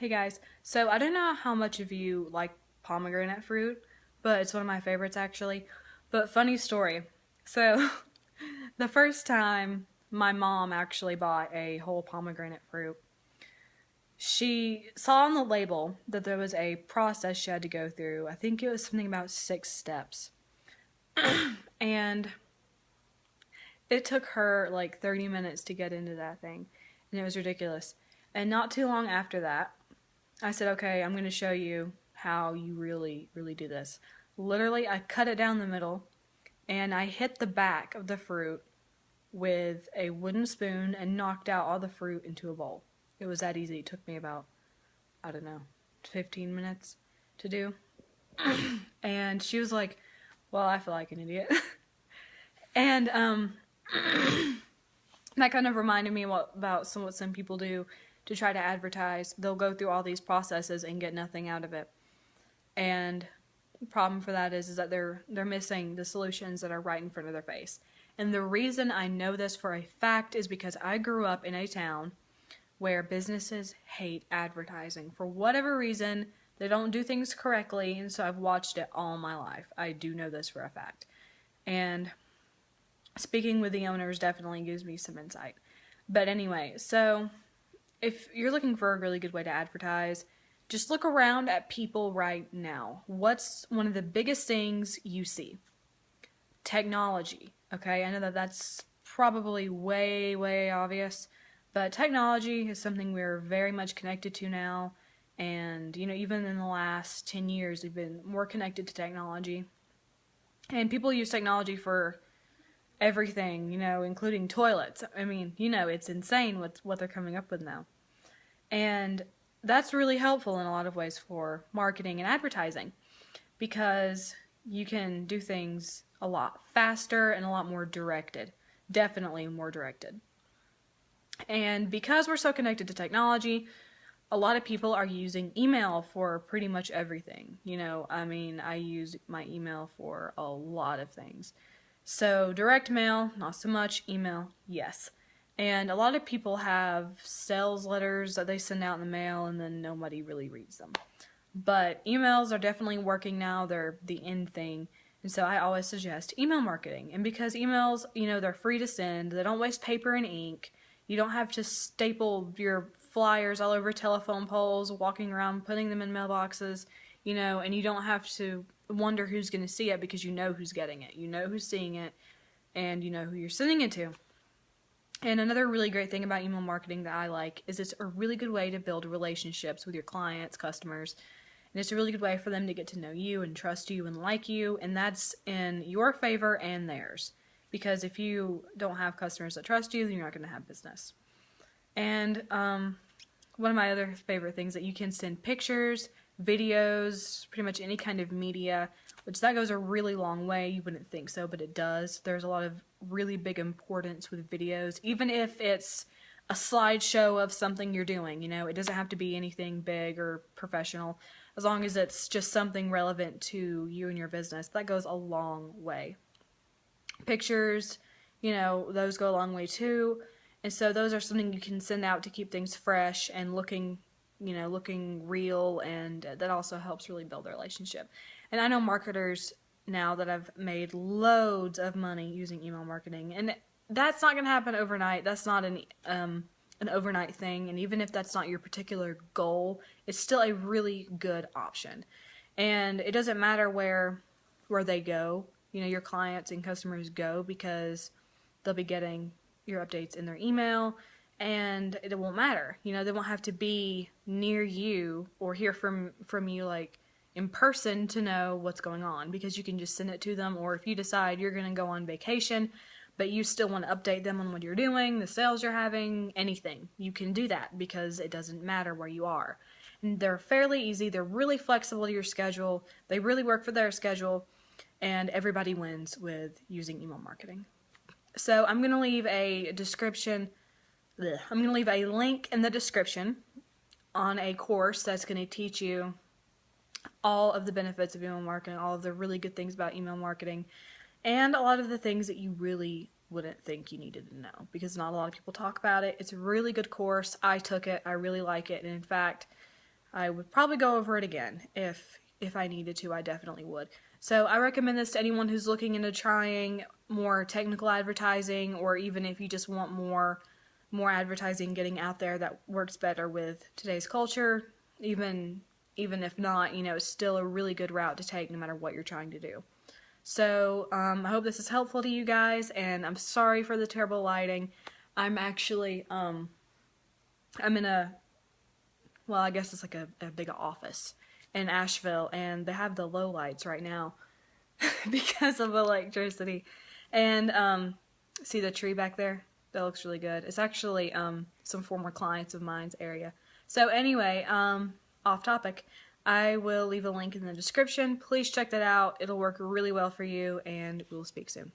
Hey guys, so I don't know how much of you like pomegranate fruit, but it's one of my favorites actually. But funny story. So, the first time my mom actually bought a whole pomegranate fruit, she saw on the label that there was a process she had to go through. I think it was something about 6 steps. And it took her like 30 minutes to get into that thing, and it was ridiculous. And not too long after that, I said, okay, I'm going to show you how you really, really do this. Literally, I cut it down the middle and I hit the back of the fruit with a wooden spoon and knocked out all the fruit into a bowl. It was that easy. It took me about, I don't know, 15 minutes to do. And she was like, well, I feel like an idiot. And that kind of reminded me about what some people do to try to advertise. They'll go through all these processes and get nothing out of it. And the problem for that is that they're missing the solutions that are right in front of their face. And the reason I know this for a fact is because I grew up in a town where businesses hate advertising. For whatever reason, they don't do things correctly, and so I've watched it all my life. I do know this for a fact. And speaking with the owners definitely gives me some insight. But anyway, so if you're looking for a really good way to advertise, just look around at people right now. What's one of the biggest things you see? Technology. Okay, I know that that's probably way, way obvious, but technology is something we're very much connected to now. And, even in the last 10 years, we've been more connected to technology. And people use technology for everything, including toilets. I mean, it's insane what they're coming up with now. And that's really helpful in a lot of ways for marketing and advertising because you can do things a lot faster and a lot more directed. Definitely more directed. And because we're so connected to technology, a lot of people are using email for pretty much everything. I use my email for a lot of things. So direct mail, not so much. Email, yes. And a lot of people have sales letters that they send out in the mail and then nobody really reads them. But emails are definitely working now. They're the in thing. And so I always suggest email marketing. And because emails, they're free to send. They don't waste paper and ink. You don't have to staple your flyers all over telephone poles, walking around, putting them in mailboxes, and you don't have to wonder who's going to see it because you know who's getting it. You know who's seeing it, and you know who you're sending it to. And another really great thing about email marketing that I like is it's a really good way to build relationships with your clients, customers, and it's a really good way for them to get to know you and trust you and like you, and that's in your favor and theirs. Because if you don't have customers that trust you, then you're not going to have business. And one of my other favorite things that you can send pictures, videos, pretty much any kind of media, which that goes a really long way. You wouldn't think so, but it does. There's a lot of really big importance with videos, even if it's a slideshow of something you're doing. It doesn't have to be anything big or professional. As long as it's just something relevant to you and your business, that goes a long way. Pictures, those go a long way too. And so those are something you can send out to keep things fresh and looking real, and that also helps really build a relationship. And I know marketers now that have made loads of money using email marketing, and that's not going to happen overnight. That's not an overnight thing, and even if that's not your particular goal, it's still a really good option. And it doesn't matter where they go, your clients and customers go, because they'll be getting your updates in their email, and it won't matter. They won't have to be near you or hear from you like in person to know what's going on, because you can just send it to them. Or if you decide you're going to go on vacation but you still want to update them on what you're doing, the sales you're having, anything, you can do that because it doesn't matter where you are. And they're fairly easy. They're really flexible to your schedule. They really work for their schedule, and everybody wins with using email marketing. So I'm going to leave a link in the description on a course that's going to teach you all of the benefits of email marketing, all of the really good things about email marketing, and a lot of the things that you really wouldn't think you needed to know, because not a lot of people talk about it. It's a really good course. I took it. I really like it. And in fact, I would probably go over it again if I needed to. I definitely would. So I recommend this to anyone who's looking into trying more technical advertising, or even if you just want more advertising getting out there that works better with today's culture. Even if not, it's still a really good route to take no matter what you're trying to do. So I hope this is helpful to you guys, and I'm sorry for the terrible lighting. I'm actually I'm in I guess it's like a big office in Asheville, and they have the low lights right now because of electricity. And see the tree back there? That looks really good. It's actually some former clients of mine's area. So anyway, off topic, I will leave a link in the description. Please check that out. It'll work really well for you, and we'll speak soon.